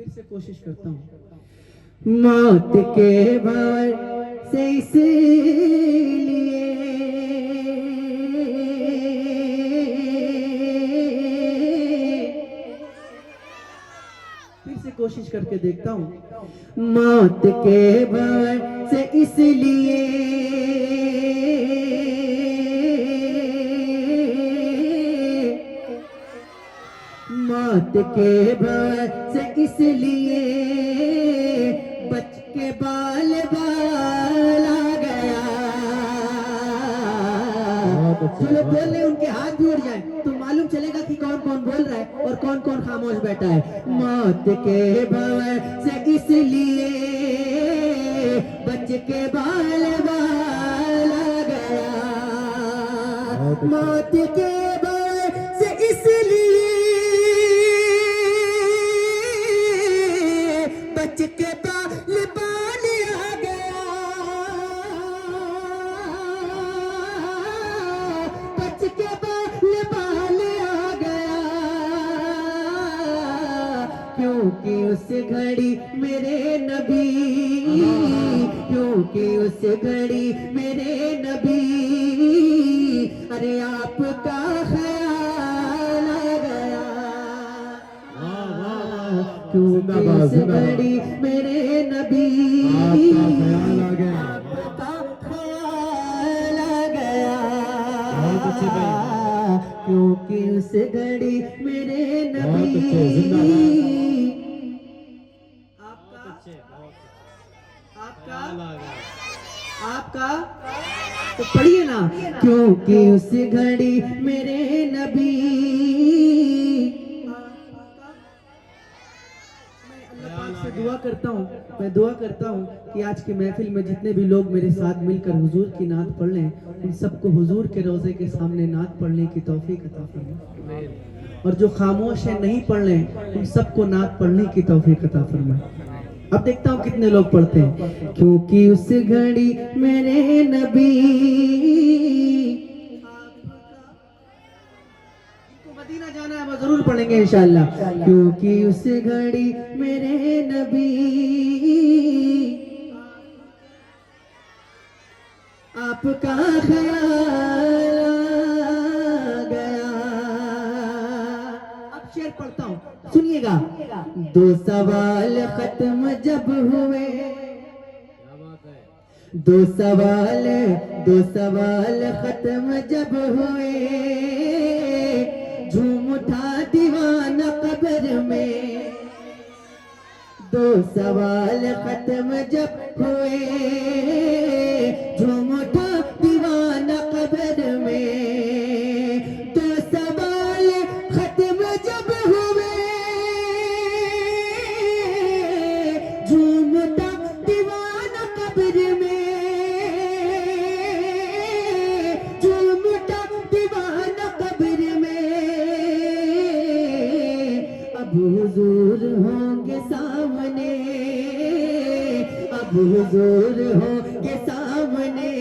फिर से कोशिश करता हूँ। मौत के भय से इसलिए फिर से कोशिश करके देखता हूँ। मौत के भय से इसलिए मौत के भय से इसलिए बच के बाल बाल आ गया। जो लोग बोल रहे हैं उनके हाथ भी उड़ जाए तो मालूम चलेगा कि कौन कौन बोल रहा है और कौन कौन खामोश बैठा है। मौत के भय से इसलिए बच के बाल बाल आ गया। मौत के भय से इसलिए बच के बाल बाल आ गया। बच के बाल बाल आ गया क्योंकि उस घड़ी मेरे नबी क्योंकि उस घड़ी मेरे नबी अरे आपका ख्याल आ गया। क्योंकि उस घड़ी मेरे नबी आपका ख्याल आ गया। क्योंकि उस घड़ी मेरे नबी आपका तो पढ़िए ना। क्योंकि उस घड़ी मेरे नबी से दुआ करता हूँ मैं दुआ करता हूँ कि आज की महफिल में जितने भी लोग मेरे साथ मिलकर हुजूर की नात पढ़ लें उन सबको हुजूर के रोजे के सामने नात पढ़ने की तौफीक अता फरमाए और जो खामोश है नहीं पढ़ लें उन सबको नात पढ़ने की तौफीक अता फरमाए। अब देखता हूँ कितने लोग पढ़ते हैं। क्योंकि उस घड़ी मेरे नबी मदीना जाना है वो जरूर पढ़ेंगे इंशाअल्लाह। क्योंकि उस घड़ी मेरे नबी आपका ख्याल आ गया। अब शेर पढ़ता हूँ सुनिएगा। दो सवाल खत्म जब हुए दो सवाल खत्म जब हुए झूम उठा दीवाना कब्र में। दो सवाल खत्म जब हुए झूम उठा दीवाना कब्र में। दो सवाल खत्म जब हुए झूम उठा दीवाना कब्र में। झूम उठा दीवाना कब्र में। अब हुजूर होंगे सामने अब हुजूर होंगे सामने।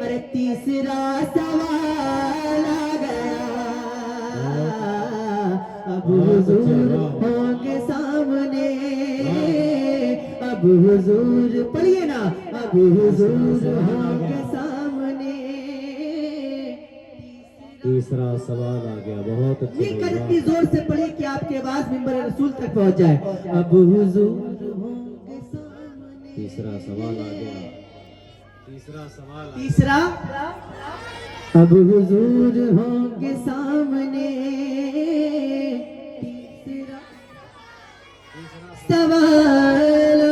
अरे तीसरा सवाल आ गया। अब हुजूर होंगे सामने अब हुजूर पढ़िए ना। अब हुजूर होंगे सामने। तीसरा सवाल आ गया। बहुत अच्छे मिलकर इतनी जोर से पढ़िए कि आपकी आवाज मिंबर रसूल तक पहुंच जाए। अब हुजूर होंगे सामने। तीसरा सवाल आ गया। तीसरा अब हुजूर होंगे सामने। तीसरा सवाल आ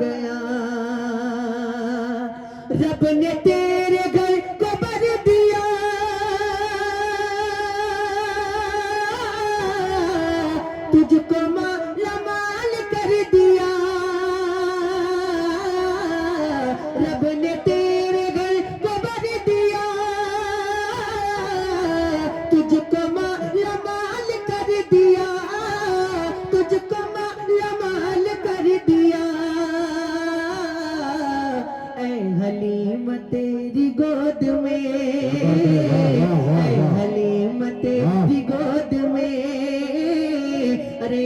गया। रब ने तेरे घर को भर दिया। तुझको माला माल कर दिया। रब ने तेरे घर को भर दिया। तुझको माला माल कर दिया। तुझको माला माल कर दिया। ऐ हलीम तेरी गोद में ऐ हलीम तेरी गोद में। अरे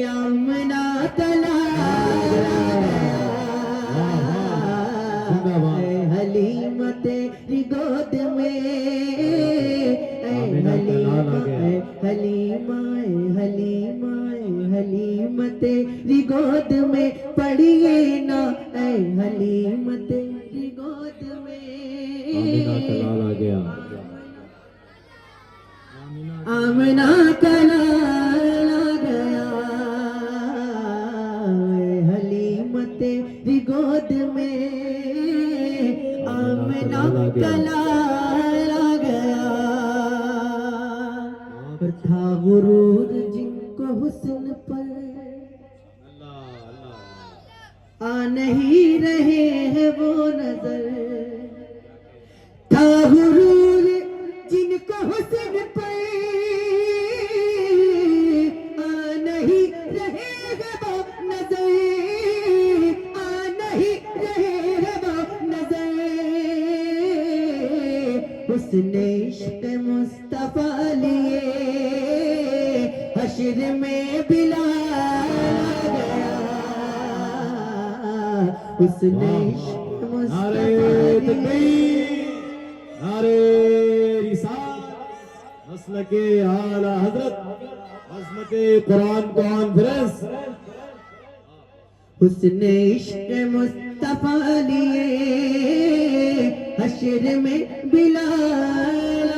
हलीम तेरी गोद में पड़िए ना, ऐ हलीम तेरी गोद आमिना का में। लाल आ गया। आमना का लाल आ गया, ऐ हलीम तेरी गोद में। आमना का लाल आ गया। और था गुरूर जिनको हुस्न पर, आ नहीं रहे हैं वो नजर। था गुरूर जिनको हुस्न पर, आ नहीं रहे हैं वो नजर। आ नहीं रहे हैं वो नजर। हुस्न इश्क मुस्तफा लिए हश्र में बिलाल आ गया। हुस्न इश्क नारे मुस्तफा लिए। तकबीर, नारे रिसालत, मसलके आला हजरत, मसलके कुरान कॉन्फ्रेंस। हुस्न इश्क मुस्तफा लिए हश्र में बिलाल आ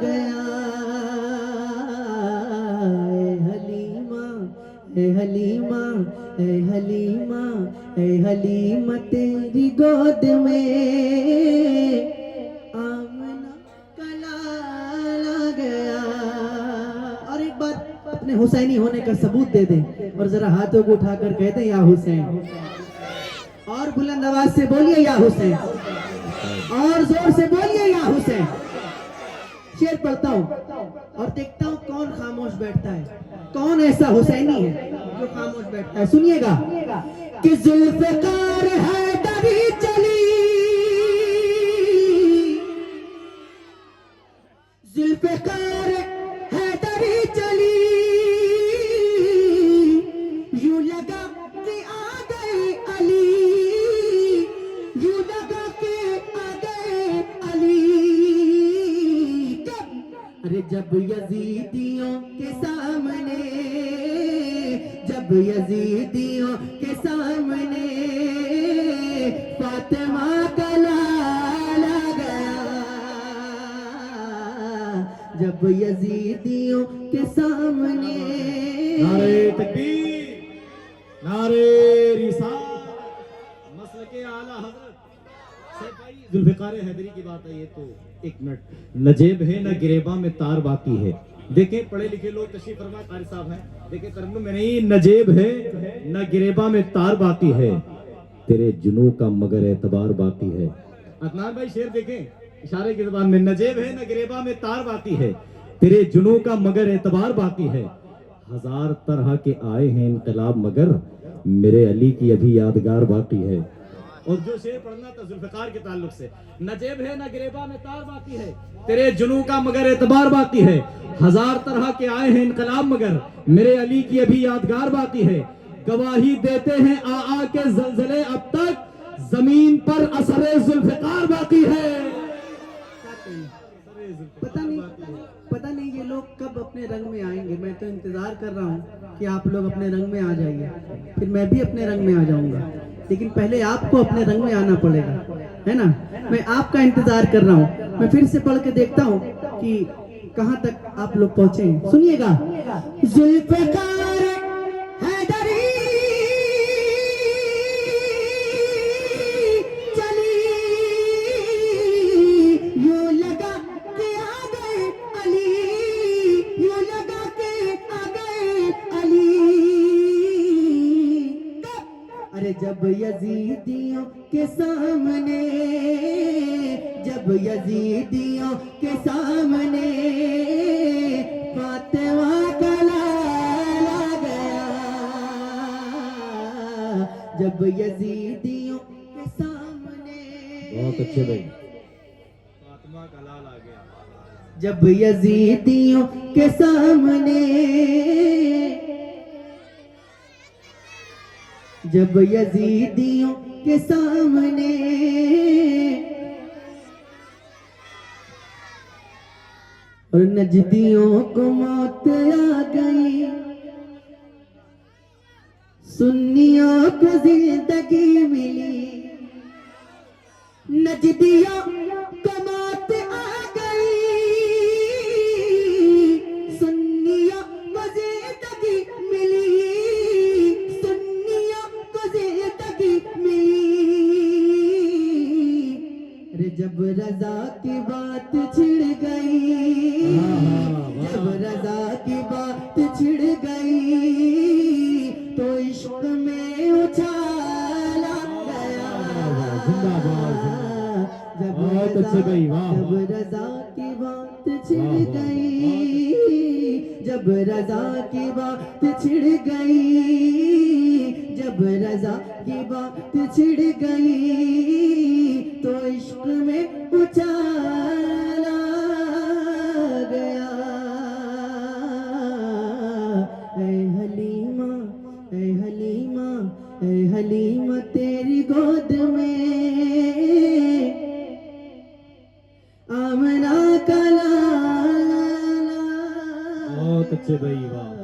गया। ऐ हलीमा, ऐ हलीमा, ऐ हलीमा, ऐ हलीमा तेरी गोद में। आमना का लाल आ गया। और एक बार अपने हुसैनी होने का सबूत दे दें और जरा हाथों को उठाकर कहते हैं या हुसैन। और बुलंद आवाज से बोलिए या हुसैन। और जोर से बोलिए या हुसैन। शेर पढ़ता हूँ और देखता हूँ कौन खामोश बैठता है, कौन ऐसा हुसैनी है जो खामोश बैठता है। सुनिएगा कि जुल्फ़िकार हैदरी चली, जुल्फ़िकार हैदरी चली। यूं लगा कि आ गए अली, यूं लगा कि आ गए अली। कब? अरे जब यजीदियों के सामने, जब यजीदियों के सामने फातिमा का लाल आ गया। जब यजीदियों के सामने। नारे तकबीर, नारे रिसालत, मसलके आला हजरत। सैफ भाई, जुल्फ़िकार हैदरी की बात आई है तो एक मिनट। नजेब है ना गिरेबा में तार बाकी है। देखें पढ़े लिखे लोग तशरीफ फरमा कारी साहब हैं। देखें तरन्नुम में नहीं, नजेब है ना गिरेबा में तार बाकी है, तेरे जुनू का मगर एतबार बाकी है। अदनान भाई शेर देखें इशारे की ज़बान में, नजेब है ना गिरेबा में तार बाकी है, तेरे जुनू का मगर एतबार बाकी है। हजार तरह के आए हैं इनकलाब मगर मेरे अली की अभी यादगार बाकी है। और जो शेर पढ़ना था जुल्फ़िकार के ताल्लुक से, नजेब है ना गिरेबा में तार बाकी है, तेरे जुनू का मगर एतबार बाकी है। हजार तरह के आए हैं इनकलाब मगर मेरे अली की अभी यादगार बाकी है। गवाही देते हैं आ के जलजले अब तक, जमीन पर असरे जुल्फ़िकार बाकी है। पता नहीं ये लोग कब अपने रंग में आएंगे। मैं तो इंतजार कर रहा हूँ कि आप लोग अपने रंग में आ जाइए, फिर मैं भी अपने रंग में आ जाऊंगा। लेकिन पहले आपको अपने रंग में आना पड़ेगा, है ना। मैं आपका इंतजार कर रहा हूँ। मैं फिर से पढ़ के देखता हूँ कि कहाँ तक आप लोग पहुंचे हैं। सुनिएगा, जुल्फ़िकार हैदरी चली, यूं लगा के आ गए अली, यूं लगा के आ गए अली। कब? अरे जब यजीदियों के सामने, जब यजीदियों के सामने फातिमा का लाल आ गया। जब यजीदियों के सामने। बहुत अच्छे भाई। फातिमा का लाल आ गया। जब यजीदियों के सामने, जब यजीदियों के सामने और नजदियों को मौत आ गई, सुन्नियों को जिंदगी मिली। नजदियों को मौत आ गई, सुन्नियों को जिंदगी मिली, सुन्नियों को जिंदगी मिली। अरे जब रजा की बात छिड़ गई, जब रजा की बात छिड़ गई, तो इश्क में उछाला गया। जब बहुत अच्छे भाई, वाह, जब वाह। रजा की बात छिड़ वाह, वाह, गई, जब रजा की बात छिड़ गई, जब रजा की बात छिड़ गई, तो इश्क में उछाला गया। ऐ हलीमा, ऐ हलीमा, ऐ हलीमा तेरी गोद में आमना का लाला। बहुत अच्छे भाई, वाह।